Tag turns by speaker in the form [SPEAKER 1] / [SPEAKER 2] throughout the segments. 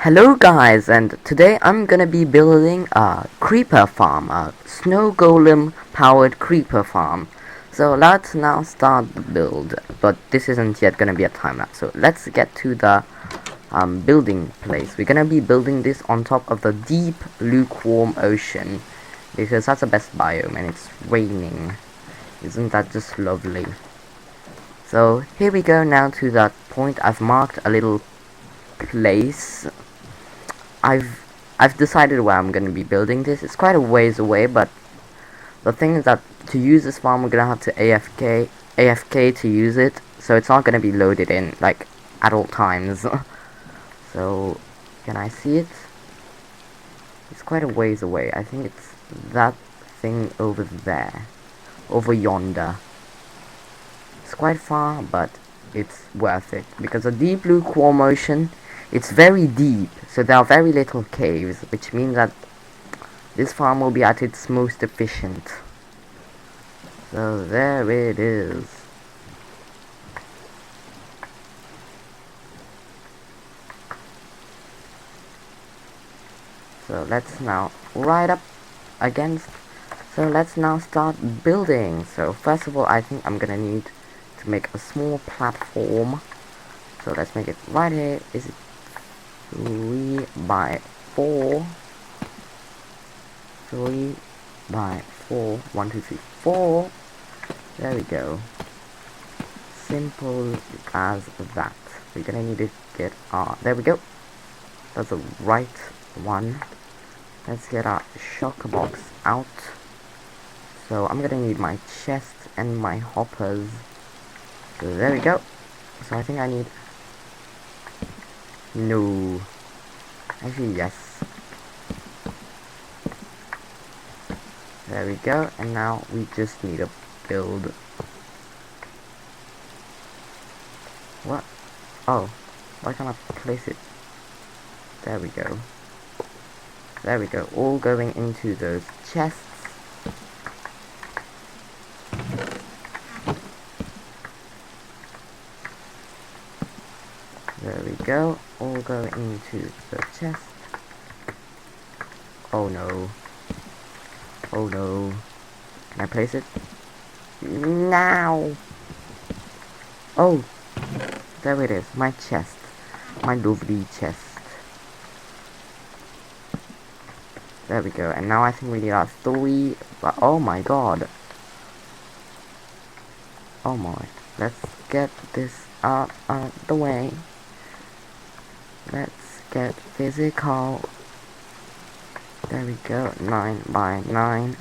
[SPEAKER 1] Hello guys, and today I'm gonna be building a creeper farm, a snow golem powered creeper farm. So let's now start the build, but this isn't yet gonna be a time lapse, so let's get to the building place. We're gonna be building this on top of the deep lukewarm ocean, because that's the best biome and it's raining. Isn't that just lovely? So here we go now to that point. I've marked a little place. I've I've decided where I'm gonna be building this. It's quite a ways away, but the thing is that to use this farm we're gonna have to AFK to use it, so it's not gonna be loaded in like at all times. So can I see it? It's quite a ways away. I think it's that thing over there. Over yonder. It's quite far, but it's worth it because the deep lukewarm ocean, it's very deep, so there are very little caves, which means that this farm will be at its most efficient. So there it is. So let's now right up against. So let's now start building. So first of all, I think I'm gonna need to make a small platform. So let's make it right here. Is it 3 by 4? 3 by 4. 1, 2, 3, 4. There we go. Simple as that. We're gonna need to get our. There we go. That's the right one. Let's get our shulker box out. So I'm gonna need my chest and my hoppers. So there we go. So I think I need. No. Actually, yes. There we go. And now we just need to build. What? Oh, why can't I place it? There we go. There we go. All going into those chests. There we go. All going into the chest. Oh no. Oh no. Can I place it? Now. Oh. There it is. My chest. My lovely chest. There we go. And now I think we need our 3. But oh my god. Oh my. Let's get this out of the way. Let's get physical. There we go. 9 by 9.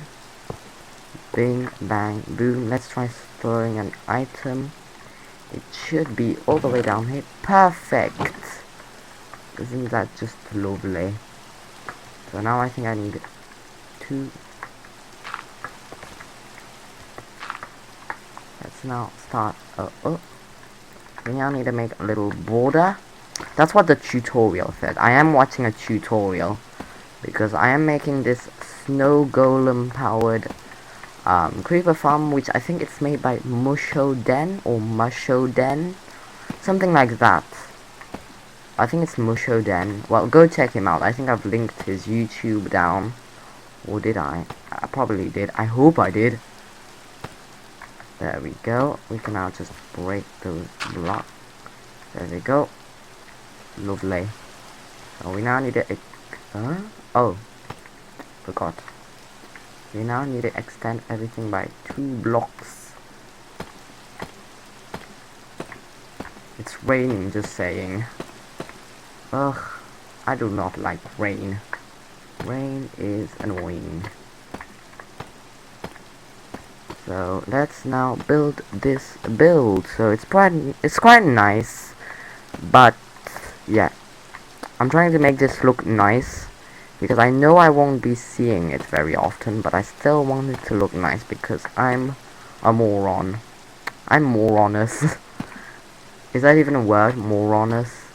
[SPEAKER 1] Bing, bang, boom. Let's try storing an item. It should be all the way down here. Perfect. Isn't that just lovely? So now I think I need 2. Let's now start. We now need to make a little border. That's what the tutorial said. I am watching a tutorial because I am making this snow golem powered creeper farm, which I think it's made by Mushoden or Mushoden, something like that. I think it's Mushoden. Well, go check him out. I think I've linked his YouTube down. Or did I? I probably did. I hope I did. There we go. We can now just break those blocks. There we go. Lovely. So we now need to... Oh. Forgot. We now need to extend everything by 2 blocks. It's raining, just saying. Ugh, I do not like rain. Rain is annoying. So let's now build this build. So it's quite nice, but yeah, I'm trying to make this look nice because I know I won't be seeing it very often, but I still want it to look nice because I'm a moron. I'm moronous. Is that even a word? Moronous.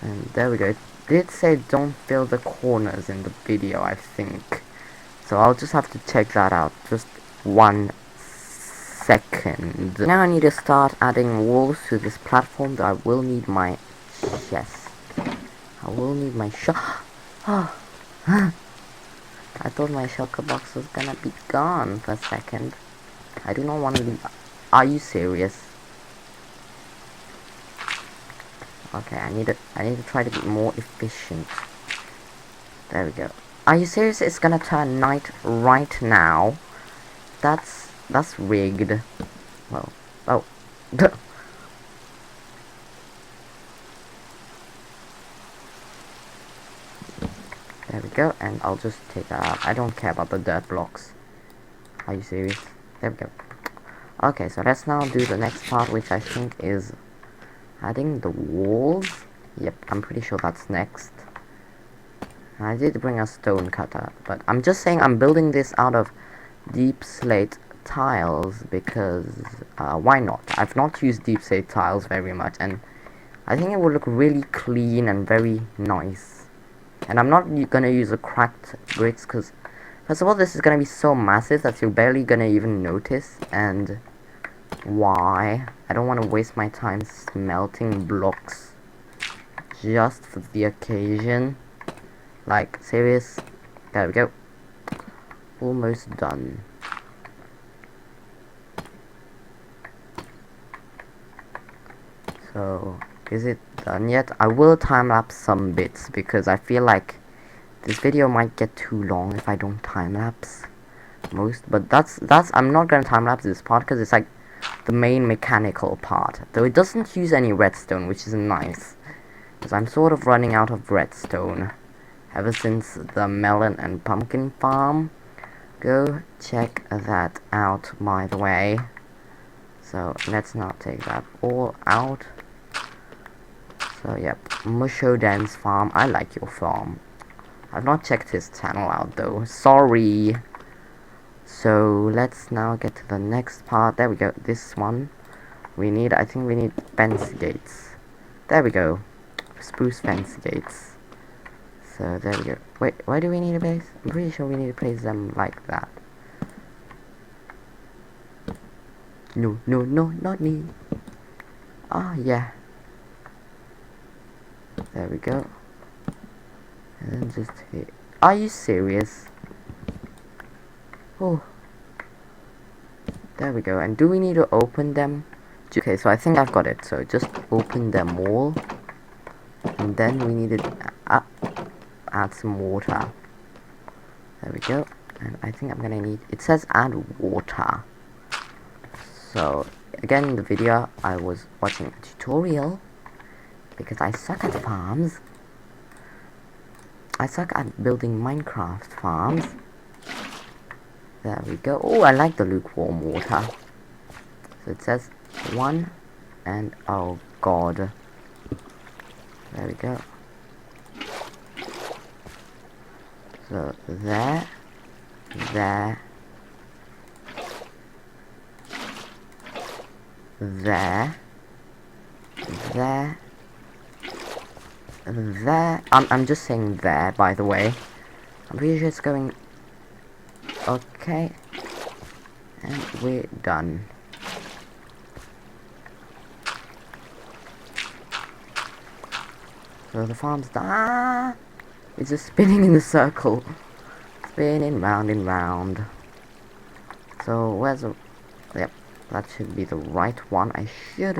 [SPEAKER 1] And there we go. It did say don't fill the corners in the video, I think. So I'll just have to check that out. Just 1 second. Now I need to start adding walls to this platform. That I will need my chest. I will need my I thought my shulker box was gonna be gone for a second. I do not want to leave. Are you serious? Okay, I need to try to be more efficient. There we go. Are you serious? It's gonna turn night right now. That's rigged. Well, oh. There we go, and I'll just take that out. I don't care about the dirt blocks. Are you serious? There we go. Okay, so let's now do the next part, which I think is adding the walls. Yep, I'm pretty sure that's next. I did bring a stone cutter, but I'm just saying I'm building this out of deep slate tiles because why not? I've not used deep slate tiles very much, and I think it will look really clean and very nice. And I'm not gonna use a cracked bricks because first of all, this is gonna be so massive that you're barely gonna even notice, and why? I don't want to waste my time smelting blocks just for the occasion. Like, serious? There we go. Almost done. So, is it done yet? I will time-lapse some bits because I feel like this video might get too long if I don't time-lapse most. But that's I'm not gonna time-lapse this part because it's like the main mechanical part. Though it doesn't use any redstone, which is nice. Because I'm sort of running out of redstone ever since the melon and pumpkin farm. Go check that out, by the way. So let's not take that all out. So yep, Mushodan's farm. I like your farm. I've not checked his channel out though. Sorry. So let's now get to the next part. There we go. This one. I think we need fence gates. There we go. Spruce fence gates. So there we go. Wait, why do we need a base? I'm pretty sure we need to place them like that. No, not me. Ah, yeah. There we go. And then just hit. Are you serious? Oh. There we go. And do we need to open them? Okay, so I think I've got it. So just open them all. And then we need to add some water. There we go. And I think I'm gonna need. It says add water. So again, in the video, I was watching a tutorial because I suck at farms. I suck at building Minecraft farms. There we go. Oh, I like the lukewarm water. So it says 1 and oh god. There we go. So there, there, there, there. I'm just saying there, by the way. I'm pretty sure it's going. Okay, and we're done. So the farm's done. Ah, it's just spinning in a circle, spinning round and round. So where's the? Yep, that should be the right one. I should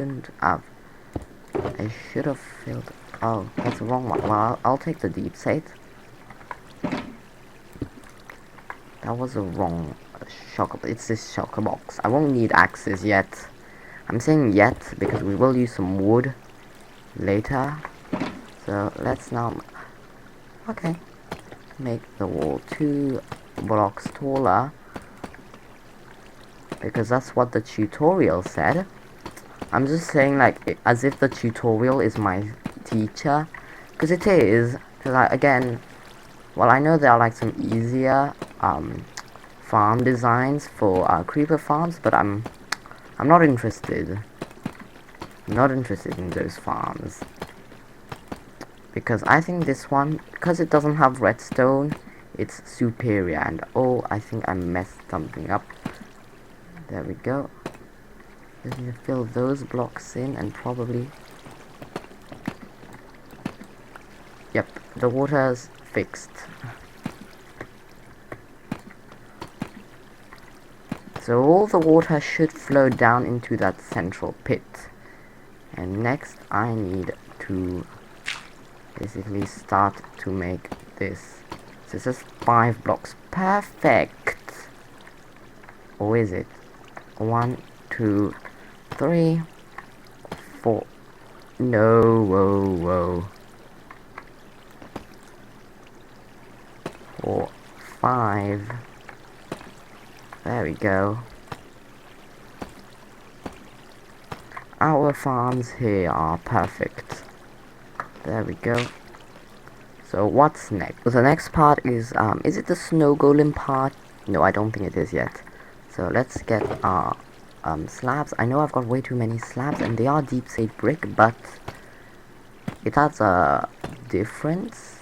[SPEAKER 1] have filled. Oh, that's the wrong one. Well, I'll take the deep slate. That was a wrong shulker. It's this shulker box. I won't need axes yet. I'm saying yet because we will use some wood later. So let's now. Okay. Make the wall 2 blocks taller. Because that's what the tutorial said. I'm just saying like as if the tutorial is my teacher, because it is. Because again, well, I know there are like some easier farm designs for creeper farms, but I'm not interested. I'm not interested in those farms because I think this one, because it doesn't have redstone, it's superior. And oh, I think I messed something up. There we go. Just need to fill those blocks in and probably... Yep, the water's fixed. So all the water should flow down into that central pit. And next I need to basically start to make this. So this is 5 blocks. Perfect! Or is it? 1, 2, 3, 4. No, whoa. 4, 5. There we go. Our farms here are perfect. There we go. So what's next? So the next part is it the snow golem part? No, I don't think it is yet. So let's get our slabs. I know I've got way too many slabs and they are deep sea brick, but it has a difference.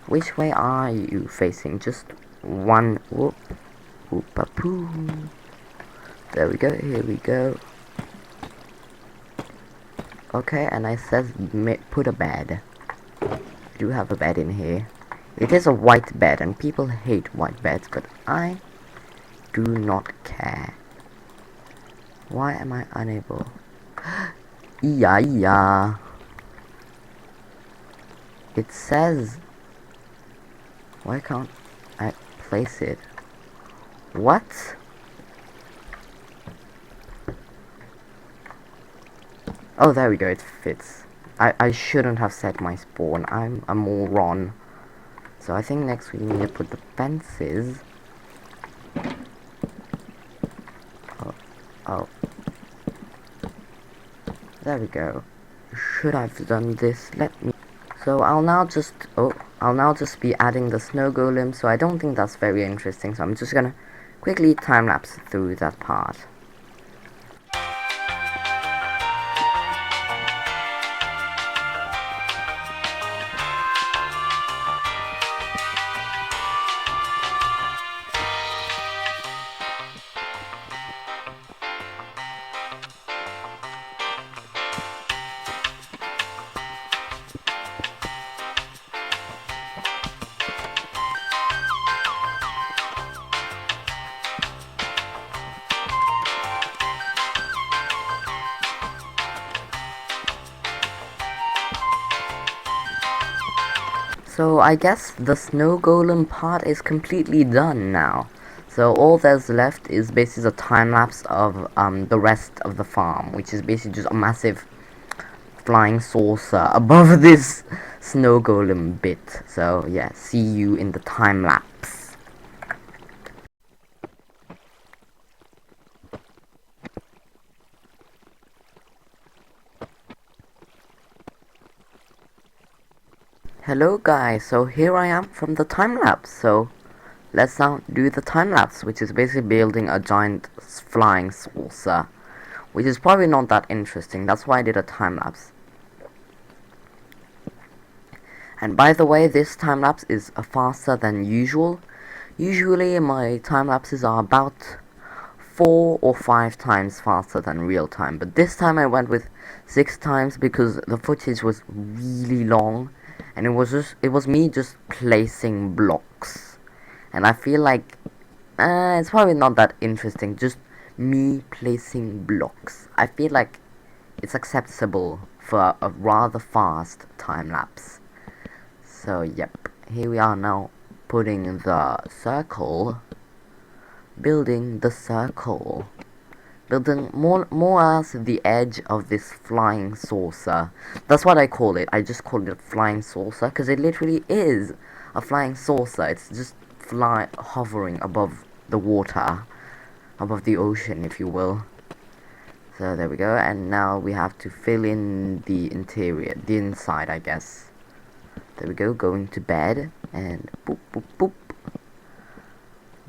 [SPEAKER 1] Which way are you facing? Just one. Whoop, whoop-a-poo. There we go. Here we go. Okay, and I says put a bed. I do have a bed in here. It is a white bed, and people hate white beds, but I do not care. Why am I unable? Yeah. It says... Why can't I place it? What? Oh, there we go, it fits. I shouldn't have set my spawn. I'm a moron. So I think next we need to put the fences. Oh. There we go. Should I've done this? Let me... So I'll now just be adding the snow golem, so I don't think that's very interesting, so I'm just gonna quickly time-lapse through that part. So I guess the snow golem part is completely done now. So all there's left is basically a time lapse of the rest of the farm, which is basically just a massive flying saucer above this snow golem bit. So yeah, see you in the time lapse. Hello guys, so here I am from the time lapse. So let's now do the time lapse, which is basically building a giant flying saucer, which is probably not that interesting. That's why I did a time lapse. And by the way, this time lapse is faster than usual. Usually my time lapses are about 4 or 5 times faster than real time, but this time I went with 6 times because the footage was really long, and it was me just placing blocks, and I feel like it's probably not that interesting, just me placing blocks. I feel like it's acceptable for a rather fast time lapse. So yep, here we are now putting the circle, building the circle, building more as the edge of this flying saucer. That's what I call it. I just call it a flying saucer because it literally is a flying saucer. It's just hovering above the water, above the ocean, if you will. So there we go, and now we have to fill in the interior, the inside, I guess. There we go, going to bed, and boop, boop, boop.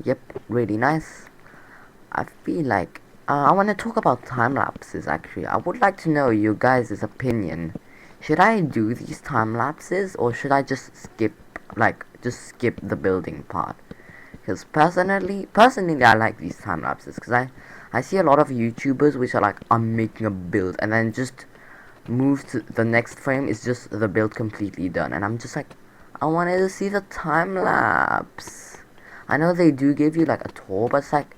[SPEAKER 1] Yep, really nice. I feel like, I want to talk about time lapses actually. I would like to know your guys' opinion. Should I do these time lapses, or should I just skip the building part? Because personally I like these time lapses, because I I see a lot of YouTubers which are like, I'm making a build, and then just move to the next frame is just the build completely done, and I'm just like, I wanted to see the time lapse. I know they do give you like a tour, but it's like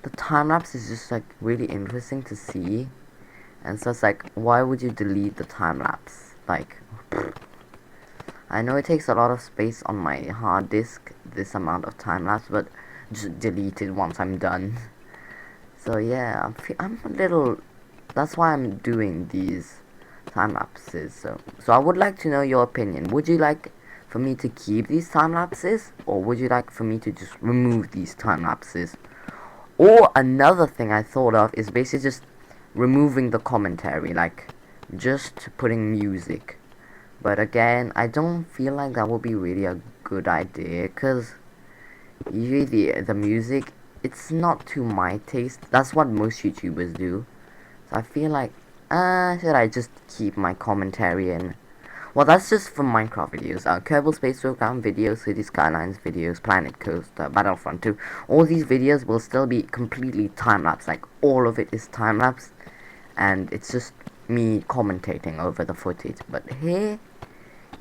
[SPEAKER 1] the time lapse is just like really interesting to see, and so it's like, why would you delete the time lapse? Like, I know it takes a lot of space on my hard disk, this amount of time lapse, but just delete it once I'm done. So yeah, I'm a little. That's why I'm doing these time lapses. So I would like to know your opinion. Would you like for me to keep these time lapses, or would you like for me to just remove these time lapses? Or another thing I thought of is basically just removing the commentary, like just putting music. But again, I don't feel like that would be really a good idea, cause usually the music, it's not to my taste. That's what most YouTubers do. So I feel like, should I just keep my commentary in? Well, that's just for Minecraft videos. Kerbal Space Program videos, City Skylines videos, Planet Coaster, Battlefront 2. All these videos will still be completely time-lapse. Like, all of it is time-lapse. And it's just me commentating over the footage. But here,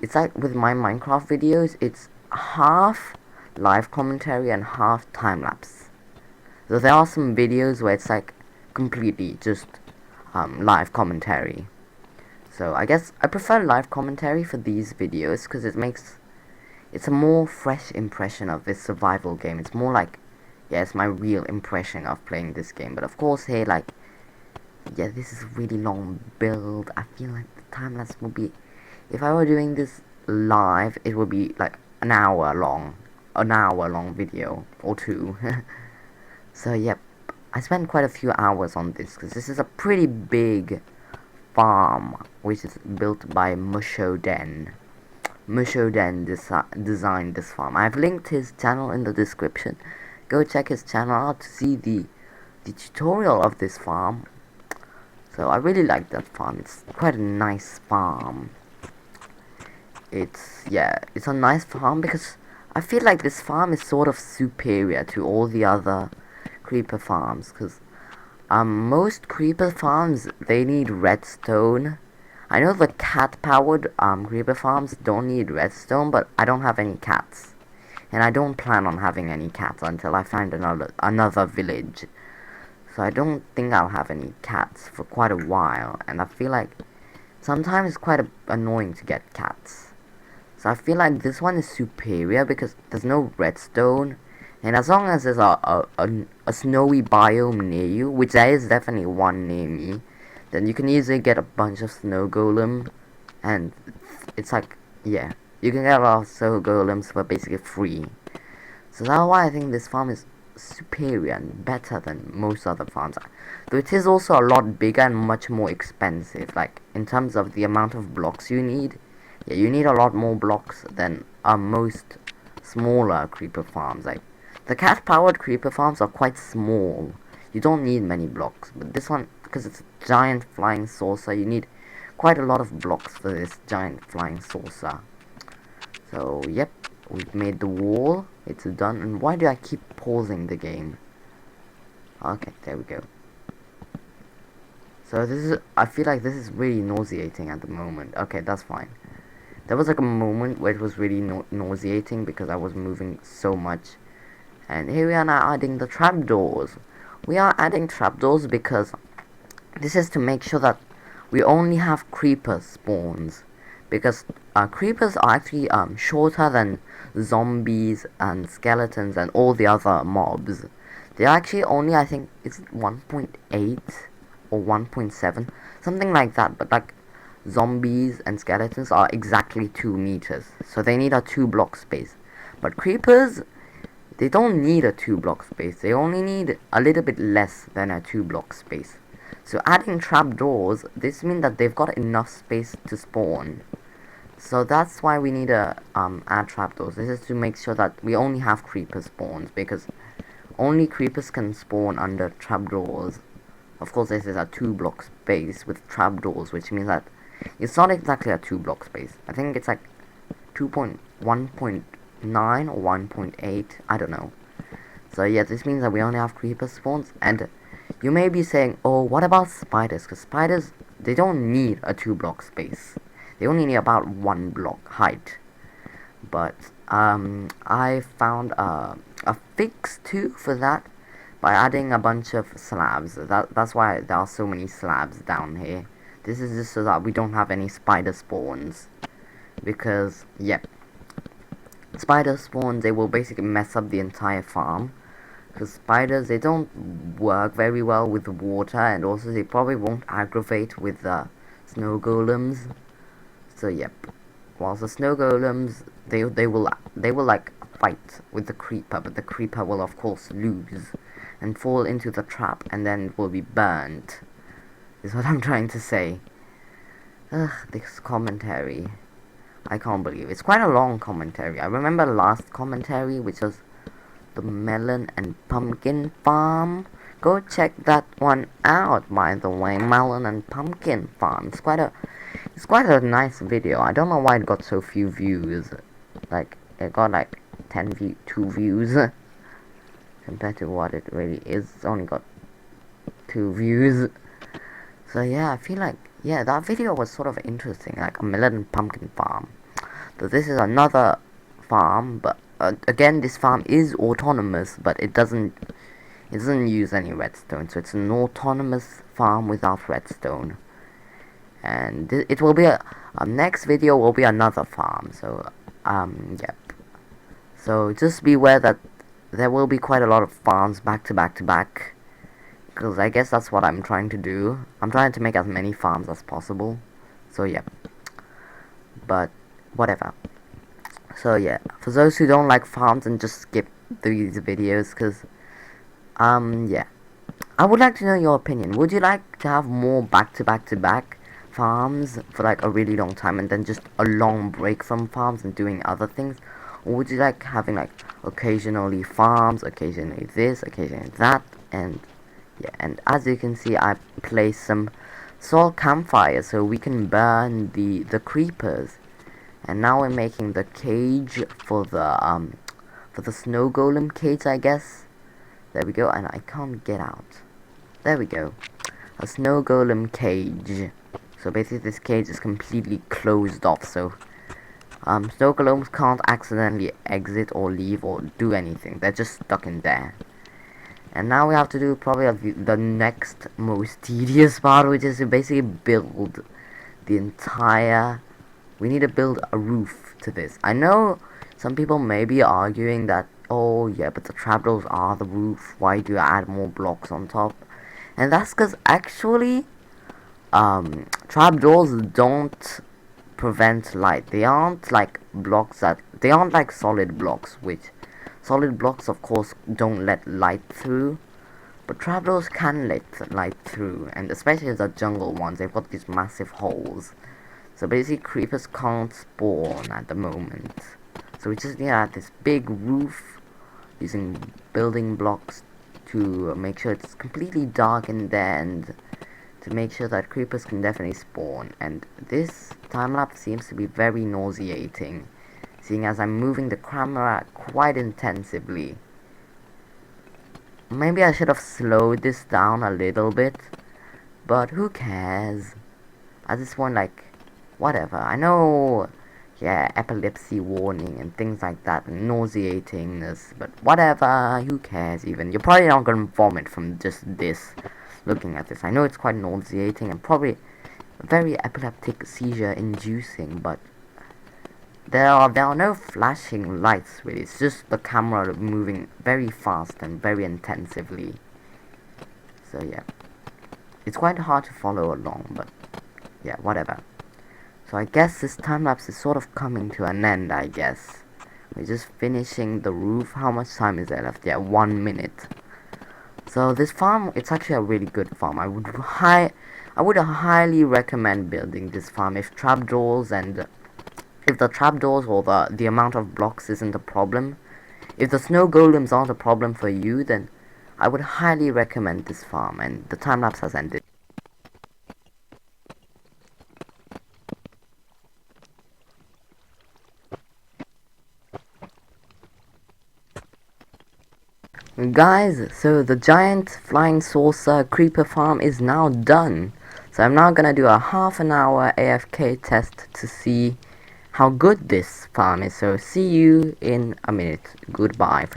[SPEAKER 1] it's like with my Minecraft videos, it's half live commentary and half time-lapse. So there are some videos where it's like completely just live commentary. So I guess I prefer live commentary for these videos because it's a more fresh impression of this survival game. It's more like, yeah, it's my real impression of playing this game. But of course here, like, yeah, this is a really long build. I feel like the time lapse would be, if I were doing this live, it would be like an hour long video or two. So yep, I spent quite a few hours on this because this is a pretty big farm which is built by Mushoden. Mushoden designed this farm. I've linked his channel in the description. Go check his channel out to see the tutorial of this farm. So I really like that farm. It's quite a nice farm. It's a nice farm because I feel like this farm is sort of superior to all the other creeper farms, because most creeper farms, they need redstone. I know the cat-powered creeper farms don't need redstone, but I don't have any cats, and I don't plan on having any cats until I find another village. So I don't think I'll have any cats for quite a while, and I feel like sometimes it's quite annoying to get cats. So I feel like this one is superior because there's no redstone, and as long as there's a snowy biome near you, which there is definitely one near me, then you can easily get a bunch of snow golem, and it's like, yeah, you can get a lot of snow golems for basically free. So that's why I think this farm is superior and better than most other farms. Though it is also a lot bigger and much more expensive, like in terms of the amount of blocks you need. Yeah, you need a lot more blocks than most smaller creeper farms. Like the cat-powered creeper farms are quite small. You don't need many blocks, but this one, because it's a giant flying saucer, you need quite a lot of blocks for this giant flying saucer. So yep, we've made the wall. It's done. And why do I keep pausing the game? Okay, there we go. So this is, I feel like this is really nauseating at the moment. Okay, that's fine. There was like a moment where it was really nauseating because I was moving so much. And here we are now adding the trapdoors. We are adding trapdoors because this is to make sure that we only have creeper spawns. Because creepers are actually shorter than zombies and skeletons and all the other mobs. They're actually only, I think, it's 1.8 or 1.7, something like that. But like zombies and skeletons are exactly 2 meters, so they need a 2-block space. But creepers, they don't need a 2-block space. They only need a little bit less than a 2-block space. So adding trapdoors, this means that they've got enough space to spawn. So that's why we need to add trapdoors. This is to make sure that we only have creeper spawns, because only creepers can spawn under trapdoors. Of course, this is a 2-block space with trapdoors, which means that it's not exactly a 2-block space. I think it's like 1.9 or 1.8, I don't know. So yeah, this means that we only have creeper spawns, and You may be saying, oh, what about spiders? Because spiders, they don't need a 2 block space. They only need about 1 block height. But I found a fix too for that by adding a bunch of slabs. That's why there are so many slabs down here. This is just so that we don't have any spider spawns. Because, yep, spider spawns, they will basically mess up the entire farm. Because spiders, they don't work very well with water, and also they probably won't aggravate with the snow golems. So yep, whilst the snow golems, they will like fight with the creeper, but the creeper will of course lose and fall into the trap, and then will be burnt. Is what I'm trying to say. Ugh, this commentary. I can't believe it's quite a long commentary. I remember last commentary, which was the melon and pumpkin farm. Go check that one out, by the way. Melon and pumpkin farm. It's quite a nice video. I don't know why it got so few views. Like it got like 2 views compared to what it really is. It's only got 2 views. So yeah, I feel like that video was sort of interesting, like a melon and pumpkin farm. So this is another farm, but again, this farm is autonomous, but it doesn't use any redstone, so it's an autonomous farm without redstone. And it will be next video will be another farm. So yep. So just beware that there will be quite a lot of farms back to back to back, because I guess that's what I'm trying to do. I'm trying to make as many farms as possible. So yep. But whatever. So yeah, for those who don't like farms and just skip these videos, because yeah, I would like to know your opinion. Would you like to have more back to back to back farms for like a really long time, and then just a long break from farms and doing other things? Or would you like having like occasionally farms, occasionally this, occasionally that? And yeah, and as you can see, I placed some soil campfires so we can burn the creepers. And now we're making the cage for the snow golem cage, I guess. There we go, and I can't get out. There we go. A snow golem cage. So basically this cage is completely closed off, so snow golems can't accidentally exit or leave or do anything. They're just stuck in there. And now we have to do probably the next most tedious part, which is to basically build the entire... We need to build a roof to this. I know some people may be arguing that, oh yeah, but the trapdoors are the roof. Why do you add more blocks on top? And that's because actually, trapdoors don't prevent light. They aren't like they aren't like solid blocks, which solid blocks of course don't let light through. But trapdoors can let light through, and especially the jungle ones, they've got these massive holes. So basically creepers can't spawn at the moment. So we just need to add this big roof using building blocks to make sure it's completely dark in there, and to make sure that creepers can definitely spawn. And this time-lapse seems to be very nauseating, seeing as I'm moving the camera quite intensively. Maybe I should have slowed this down a little bit, but who cares? At this point, like, whatever. I know, yeah, epilepsy warning and things like that, and nauseatingness, but whatever, who cares even? You're probably not gonna vomit from just this, looking at this. I know it's quite nauseating and probably very epileptic seizure inducing, but there are no flashing lights really. It's just the camera moving very fast and very intensively. So yeah, it's quite hard to follow along, but yeah, whatever. So I guess this time-lapse is sort of coming to an end, I guess. We're just finishing the roof. How much time is there left? Yeah, 1 minute. So this farm, it's actually a really good farm. I would highly recommend building this farm if trapdoors and if the trapdoors or the amount of blocks isn't a problem. If the snow golems aren't a problem for you, then I would highly recommend this farm. And the time-lapse has ended. Guys, so the giant flying saucer creeper farm is now done. So I'm now gonna do a half an hour AFK test to see how good this farm is. So see you in a minute. Goodbye.